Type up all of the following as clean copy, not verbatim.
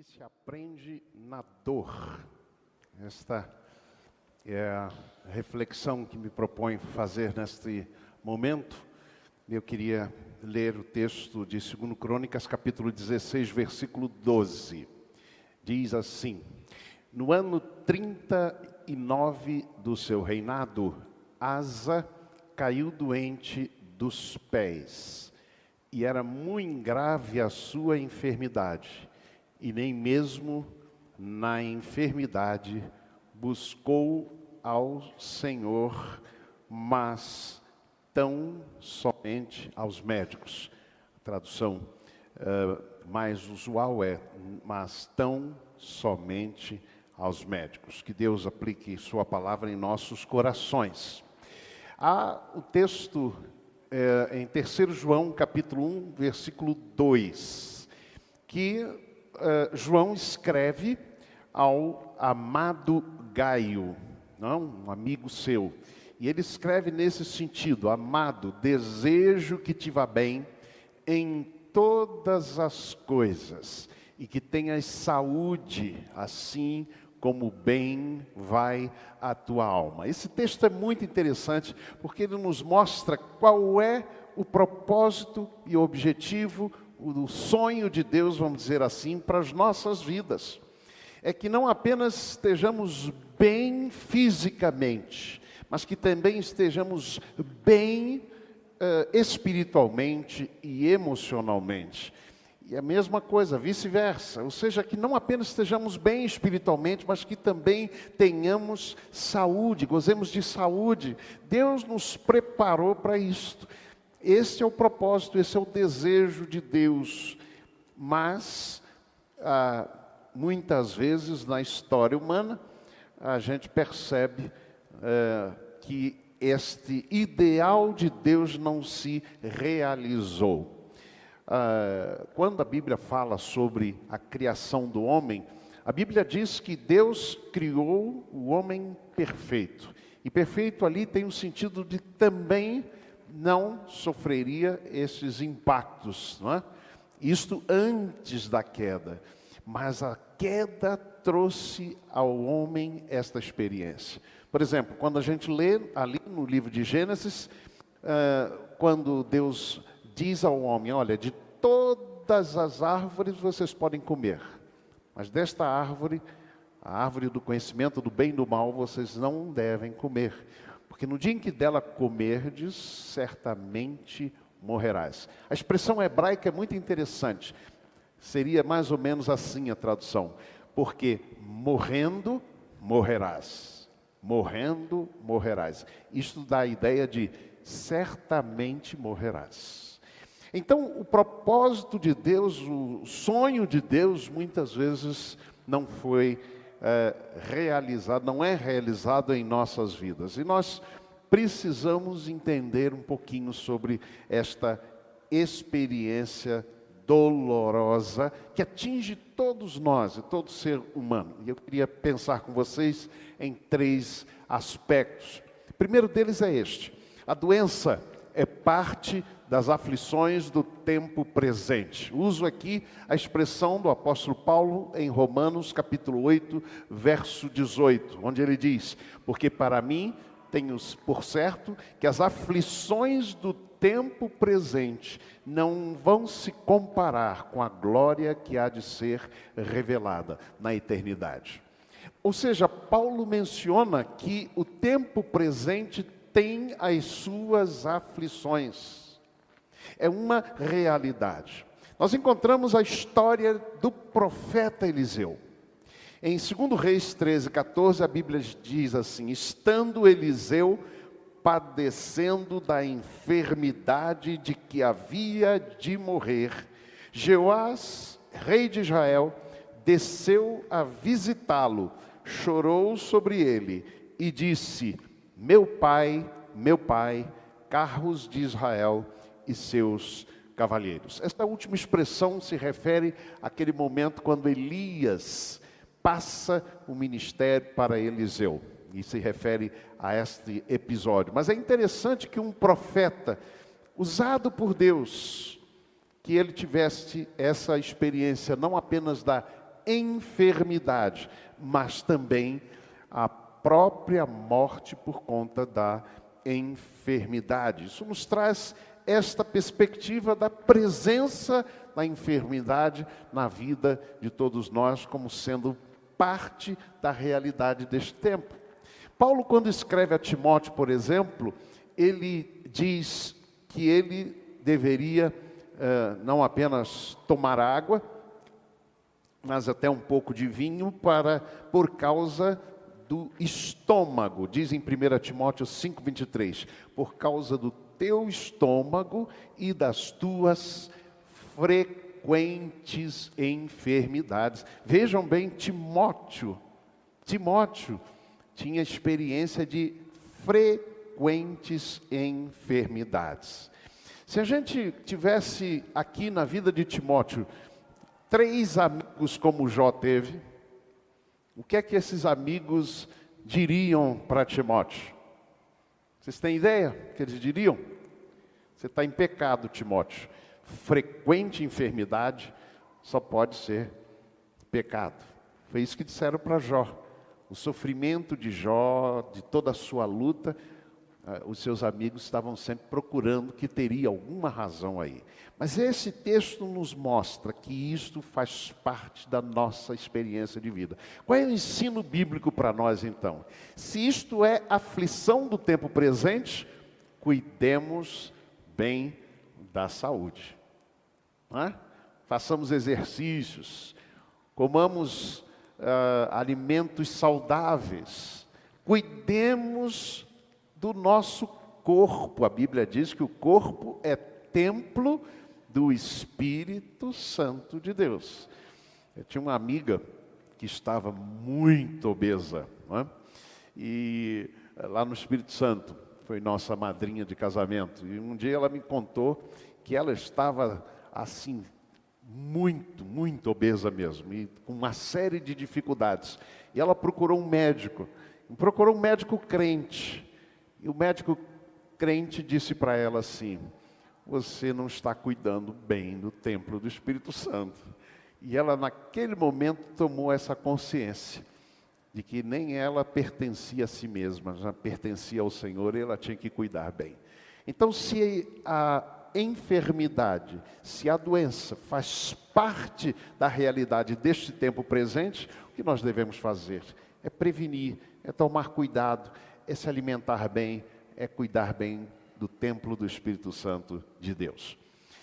que se aprende na dor. Esta é a reflexão que me proponho fazer neste momento. Eu queria ler o texto de 2 Crônicas, capítulo 16, versículo 12. Diz assim: no ano 39 do seu reinado, Asa caiu doente dos pés, e era muito grave a sua enfermidade, e nem mesmo na enfermidade buscou ao Senhor, mas tão somente aos médicos. A tradução mais usual é: mas tão somente aos médicos. Que Deus aplique sua palavra em nossos corações. Há o texto em 3 João, capítulo 1, versículo 2, que João escreve ao amado Gaio, não? Um amigo seu. E ele escreve nesse sentido: amado, desejo que te vá bem em todas as coisas, e que tenhas saúde, assim como bem vai a tua alma. Esse texto é muito interessante, porque ele nos mostra qual é o propósito e o objetivo, o sonho de Deus, vamos dizer assim, para as nossas vidas. É que não apenas estejamos bem fisicamente, mas que também estejamos bem espiritualmente e emocionalmente. E a mesma coisa, vice-versa. Ou seja, que não apenas estejamos bem espiritualmente, mas que também tenhamos saúde, gozemos de saúde. Deus nos preparou para isto. Esse é o propósito, esse é o desejo de Deus. Mas, muitas vezes na história humana, a gente percebe que este ideal de Deus não se realizou. Quando a Bíblia fala sobre a criação do homem, a Bíblia diz que Deus criou o homem perfeito. E perfeito ali tem o sentido de também não sofreria esses impactos, não é? Isto antes da queda. Mas a queda trouxe ao homem esta experiência. Por exemplo, quando a gente lê ali no livro de Gênesis, quando Deus diz ao homem: olha, de todas as árvores vocês podem comer, mas desta árvore, a árvore do conhecimento do bem e do mal, vocês não devem comer, porque no dia em que dela comerdes, certamente morrerás. A expressão hebraica é muito interessante. Seria mais ou menos assim a tradução: porque morrendo, morrerás. Morrendo, morrerás. Isto dá a ideia de certamente morrerás. Então, o propósito de Deus, o sonho de Deus, muitas vezes não foi realizado, não é realizado em nossas vidas. E nós precisamos entender um pouquinho sobre esta experiência dolorosa que atinge todos nós e todo ser humano. E eu queria pensar com vocês em 3 aspectos. O primeiro deles é este: a doença é parte das aflições do tempo presente. Uso aqui a expressão do apóstolo Paulo em Romanos capítulo 8, verso 18, onde ele diz: porque para mim tenho por certo que as aflições do tempo presente não vão se comparar com a glória que há de ser revelada na eternidade. Ou seja, Paulo menciona que o tempo presente tem as suas aflições. É uma realidade. Nós encontramos a história do profeta Eliseu. Em 2 Reis 13:14, a Bíblia diz assim: estando Eliseu padecendo da enfermidade de que havia de morrer, Jeoás, rei de Israel, desceu a visitá-lo, chorou sobre ele e disse: meu pai, carros de Israel e seus cavalheiros. Esta última expressão se refere àquele momento quando Elias passa o ministério para Eliseu. E se refere a este episódio. Mas é interessante que um profeta, usado por Deus, que ele tivesse essa experiência, não apenas da enfermidade, mas também a própria morte por conta da enfermidade. Isso nos traz esta perspectiva da presença da enfermidade na vida de todos nós, como sendo parte da realidade deste tempo. Paulo, quando escreve a Timóteo, por exemplo, ele diz que ele deveria não apenas tomar água, mas até um pouco de vinho por causa do estômago. Diz em 1 Timóteo 5,23, por causa do teu estômago e das tuas frequentes enfermidades. Vejam bem, Timóteo tinha experiência de frequentes enfermidades. Se a gente tivesse aqui na vida de Timóteo 3 amigos como Jó teve, o que é que esses amigos diriam para Timóteo? Vocês têm ideia do que eles diriam? Você está em pecado, Timóteo. Frequente enfermidade só pode ser pecado. Foi isso que disseram para Jó. O sofrimento de Jó, de toda a sua luta, os seus amigos estavam sempre procurando que teria alguma razão aí. Mas esse texto nos mostra que isto faz parte da nossa experiência de vida. Qual é o ensino bíblico para nós então? Se isto é aflição do tempo presente, cuidemos bem da saúde. Não é? Façamos exercícios, comamos alimentos saudáveis, cuidemos do nosso corpo. A Bíblia diz que o corpo é templo do Espírito Santo de Deus. Eu tinha uma amiga que estava muito obesa, não é? E lá no Espírito Santo, foi nossa madrinha de casamento, e um dia ela me contou que ela estava assim, muito obesa mesmo, e com uma série de dificuldades. E ela procurou um médico crente. E o médico crente disse para ela assim: você não está cuidando bem do templo do Espírito Santo. E ela naquele momento tomou essa consciência de que nem ela pertencia a si mesma, já pertencia ao Senhor e ela tinha que cuidar bem. Então, se a enfermidade, se a doença faz parte da realidade deste tempo presente, o que nós devemos fazer? É prevenir, é tomar cuidado, é se alimentar bem, é cuidar bem do templo do Espírito Santo de Deus.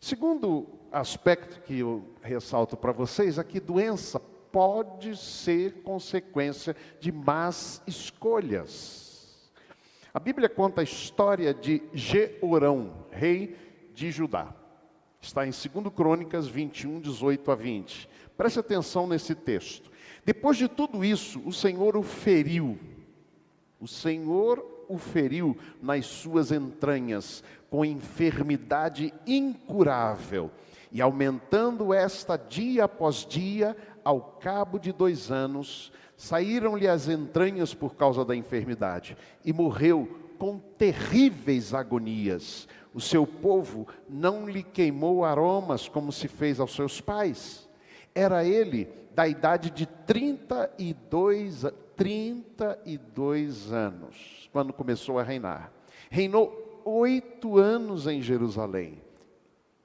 Segundo aspecto que eu ressalto para vocês, é que doença pode ser consequência de más escolhas. A Bíblia conta a história de Jeorão, rei de Judá. Está em 2 Crônicas 21, 18 a 20. Preste atenção nesse texto. Depois de tudo isso, o Senhor o feriu. O Senhor o feriu nas suas entranhas, com enfermidade incurável. E aumentando esta dia após dia, ao cabo de 2 anos, saíram-lhe as entranhas por causa da enfermidade. E morreu com terríveis agonias. O seu povo não lhe queimou aromas como se fez aos seus pais. Era ele da idade de 32 anos, quando começou a reinar. Reinou 8 anos em Jerusalém.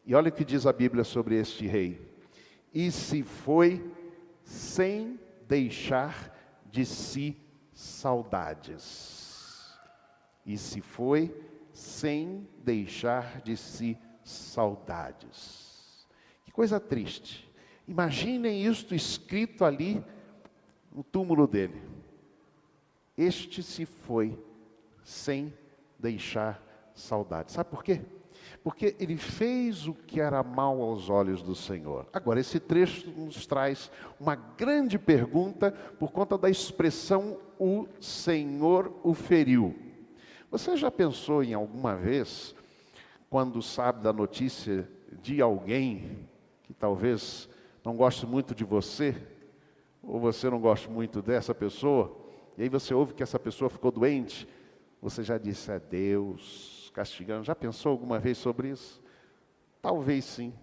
E olha o que diz a Bíblia sobre este rei. E se foi sem deixar de si saudades. E se foi sem deixar de si saudades. Que coisa triste. Imaginem isto escrito ali no túmulo dele. Este se foi sem deixar saudade. Sabe por quê? Porque ele fez o que era mal aos olhos do Senhor. Agora, esse trecho nos traz uma grande pergunta por conta da expressão o Senhor o feriu. Você já pensou em alguma vez, quando sabe da notícia de alguém que talvez não goste muito de você, ou você não goste muito dessa pessoa, e aí você ouve que essa pessoa ficou doente, você já disse, é Deus castigando. Já pensou alguma vez sobre isso? Talvez sim,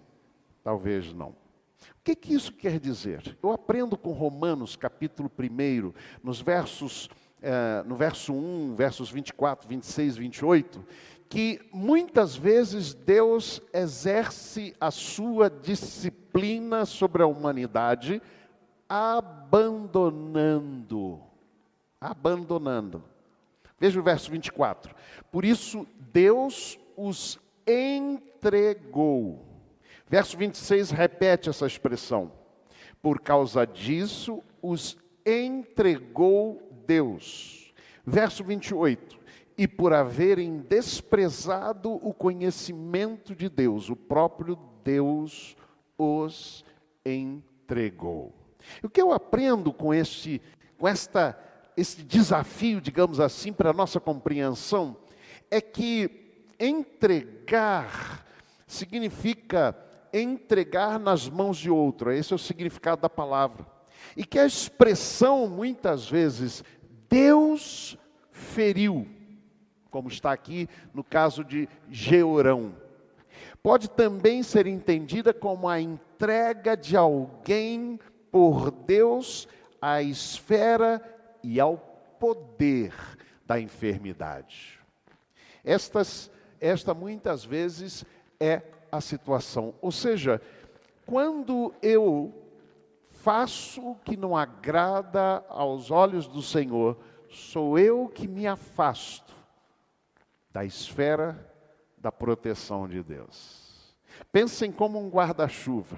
talvez não. O que isso quer dizer? Eu aprendo com Romanos, capítulo 1, no verso 1, versos 24, 26, 28, que muitas vezes Deus exerce a sua disciplina sobre a humanidade, abandonando. Veja o verso 24. Por isso, Deus os entregou. Verso 26 repete essa expressão. Por causa disso, os entregou Deus. Verso 28. E por haverem desprezado o conhecimento de Deus, o próprio Deus os entregou. O que eu aprendo com esse desafio, digamos assim, para a nossa compreensão, é que entregar significa entregar nas mãos de outro. Esse é o significado da palavra. E que a expressão, muitas vezes, Deus feriu, como está aqui no caso de Georão, pode também ser entendida como a entrega de alguém por Deus à esfera e ao poder da enfermidade. Esta muitas vezes é a situação. Ou seja, quando eu faço o que não agrada aos olhos do Senhor, sou eu que me afasto da esfera da proteção de Deus. Pensem como um guarda-chuva.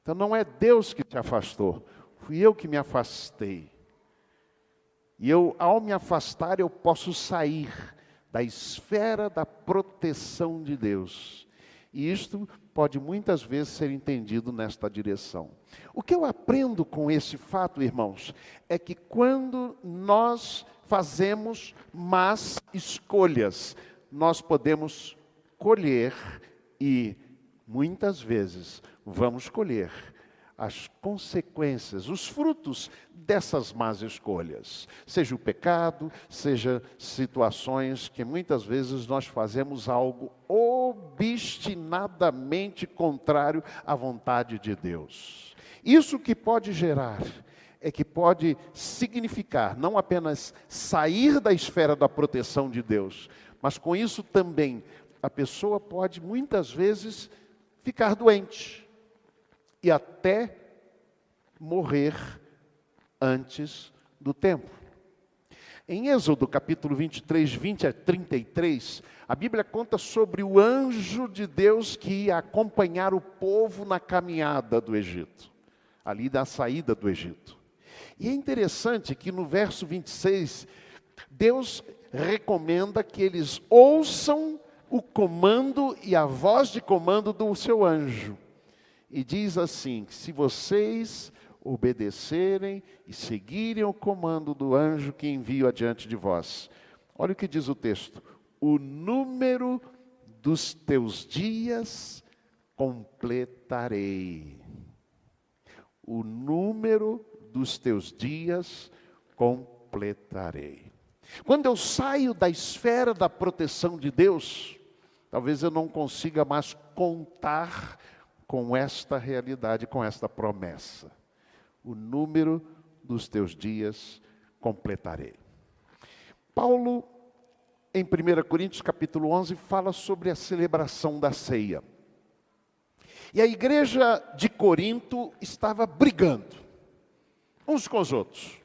Então não é Deus que te afastou, fui eu que me afastei. E ao me afastar, eu posso sair da esfera da proteção de Deus. E isto pode muitas vezes ser entendido nesta direção. O que eu aprendo com esse fato, irmãos, é que quando nós fazemos más escolhas, nós podemos colher e muitas vezes vamos colher as consequências, os frutos dessas más escolhas. Seja o pecado, seja situações que muitas vezes nós fazemos algo obstinadamente contrário à vontade de Deus. Isso que pode gerar, que pode significar não apenas sair da esfera da proteção de Deus, mas com isso também a pessoa pode muitas vezes ficar doente e até morrer antes do tempo. Em Êxodo capítulo 23, 20 a 33, a Bíblia conta sobre o anjo de Deus que ia acompanhar o povo na caminhada do Egito, ali da saída do Egito. E é interessante que no verso 26, Deus recomenda que eles ouçam o comando e a voz de comando do seu anjo. E diz assim, se vocês obedecerem e seguirem o comando do anjo que envio adiante de vós. Olha o que diz o texto. O número dos teus dias completarei. O número dos teus dias completarei. Quando eu saio da esfera da proteção de Deus, talvez eu não consiga mais contar com esta realidade, com esta promessa. O número dos teus dias completarei. Paulo, em 1 Coríntios capítulo 11, fala sobre a celebração da ceia. E a igreja de Corinto estava brigando uns com os outros.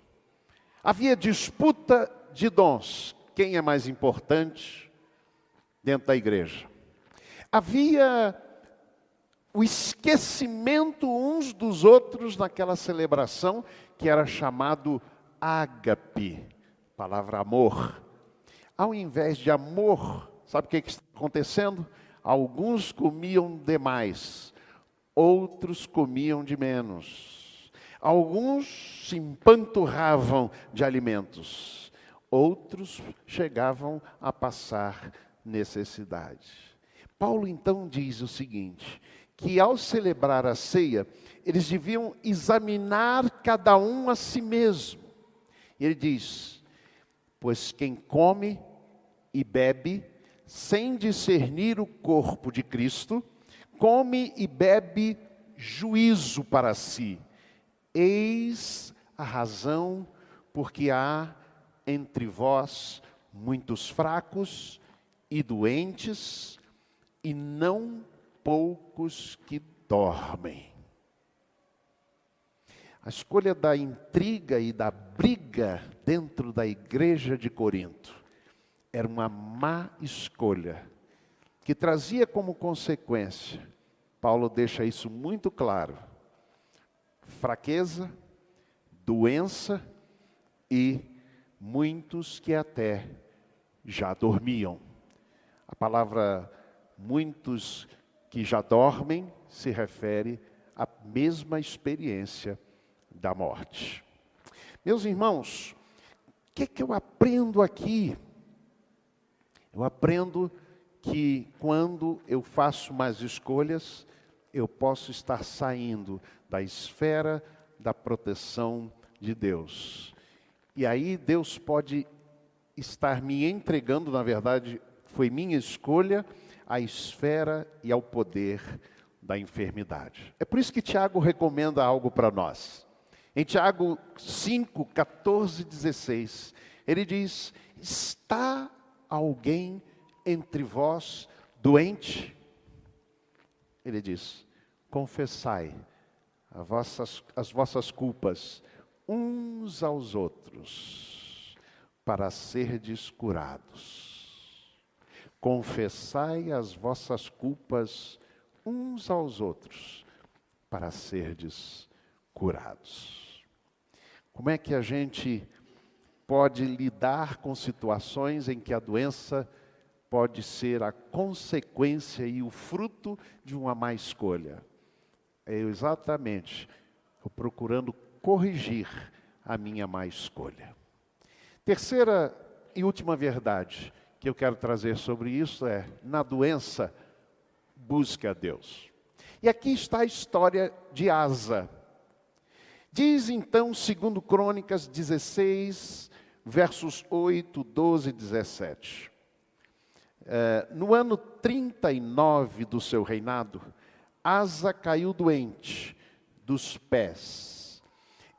Havia disputa de dons. Quem é mais importante dentro da igreja? Havia o esquecimento uns dos outros naquela celebração que era chamado ágape, palavra amor. Ao invés de amor, sabe o que está acontecendo? Alguns comiam demais, outros comiam de menos. Alguns se empanturravam de alimentos, outros chegavam a passar necessidade. Paulo então diz o seguinte, que ao celebrar a ceia, eles deviam examinar cada um a si mesmo. E ele diz, pois quem come e bebe, sem discernir o corpo de Cristo, come e bebe juízo para si. Eis a razão porque há entre vós muitos fracos e doentes, e não poucos que dormem. A escolha da intriga e da briga dentro da igreja de Corinto era uma má escolha, que trazia como consequência, Paulo deixa isso muito claro, fraqueza, doença e muitos que até já dormiam. A palavra muitos que já dormem se refere à mesma experiência da morte. Meus irmãos, o que eu aprendo aqui? Eu aprendo que quando eu faço mais escolhas, eu posso estar saindo da esfera da proteção de Deus. E aí Deus pode estar me entregando, na verdade, foi minha escolha, à esfera e ao poder da enfermidade. É por isso que Tiago recomenda algo para nós. Em Tiago 5, 14, 16, ele diz: está alguém entre vós doente? Ele diz: confessai as vossas culpas uns aos outros, para serdes curados. Confessai as vossas culpas uns aos outros, para serdes curados. Como é que a gente pode lidar com situações em que a doença pode ser a consequência e o fruto de uma má escolha? É exatamente eu procurando corrigir a minha má escolha. Terceira e última verdade que eu quero trazer sobre isso é: na doença, busque a Deus. E aqui está a história de Asa. Diz então, segundo Crônicas 16, versos 8, 12 e 17. No ano 39 do seu reinado, Asa caiu doente dos pés,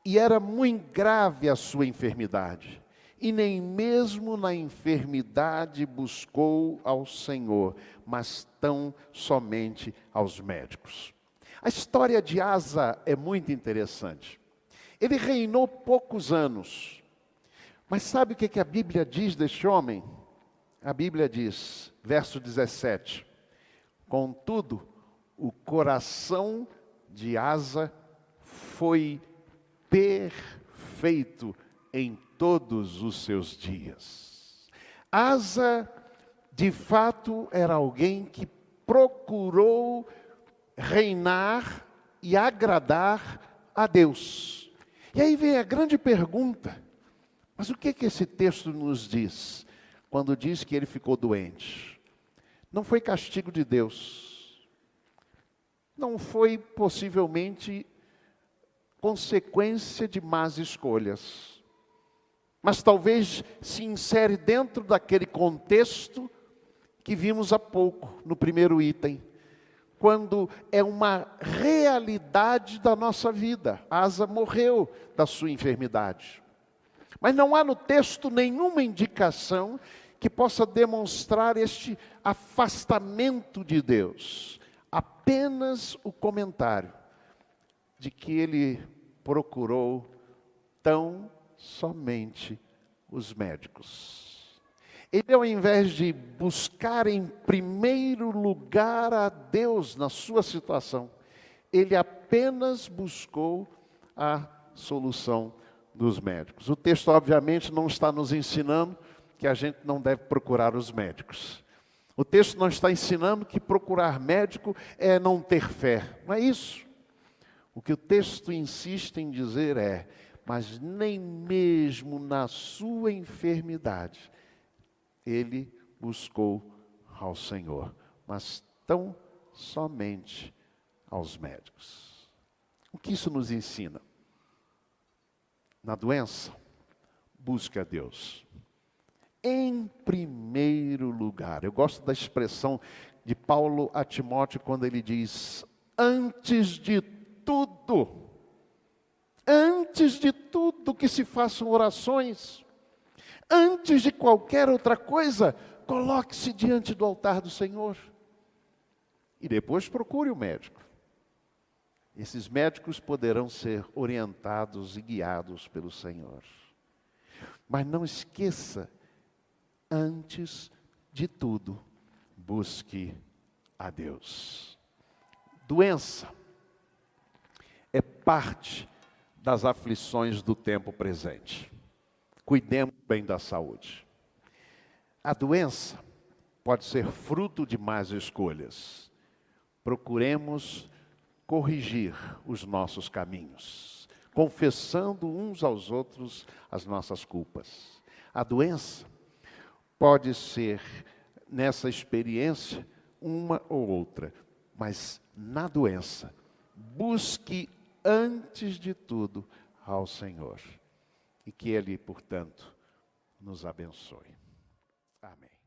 e era muito grave a sua enfermidade, e nem mesmo na enfermidade buscou ao Senhor, mas tão somente aos médicos. A história de Asa é muito interessante. Ele reinou poucos anos, mas sabe o que a Bíblia diz deste homem? A Bíblia diz, verso 17: contudo, o coração de Asa foi perfeito em todos os seus dias. Asa, de fato, era alguém que procurou reinar e agradar a Deus. E aí vem a grande pergunta: mas o que esse texto nos diz? Quando diz que ele ficou doente, não foi castigo de Deus, não foi possivelmente consequência de más escolhas, mas talvez se insere dentro daquele contexto que vimos há pouco, no primeiro item, quando é uma realidade da nossa vida. Asa morreu da sua enfermidade. Mas não há no texto nenhuma indicação que possa demonstrar este afastamento de Deus. Apenas o comentário de que ele procurou tão somente os médicos. Ele, ao invés de buscar em primeiro lugar a Deus na sua situação, ele apenas buscou a solução dos médicos. O texto, obviamente, não está nos ensinando que a gente não deve procurar os médicos. O texto não está ensinando que procurar médico é não ter fé. Não é isso. O que o texto insiste em dizer é: mas nem mesmo na sua enfermidade, ele buscou ao Senhor, mas tão somente aos médicos. O que isso nos ensina? Na doença, busque a Deus. Em primeiro lugar, eu gosto da expressão de Paulo a Timóteo quando ele diz: antes de tudo, que se façam orações, antes de qualquer outra coisa, coloque-se diante do altar do Senhor. E depois procure o médico. Esses médicos poderão ser orientados e guiados pelo Senhor. Mas não esqueça, antes de tudo, busque a Deus. Doença é parte das aflições do tempo presente. Cuidemos bem da saúde. A doença pode ser fruto de más escolhas. Procuremos corrigir os nossos caminhos, confessando uns aos outros as nossas culpas. A doença pode ser, nessa experiência, uma ou outra, mas na doença, busque antes de tudo ao Senhor. E que Ele, portanto, nos abençoe. Amém.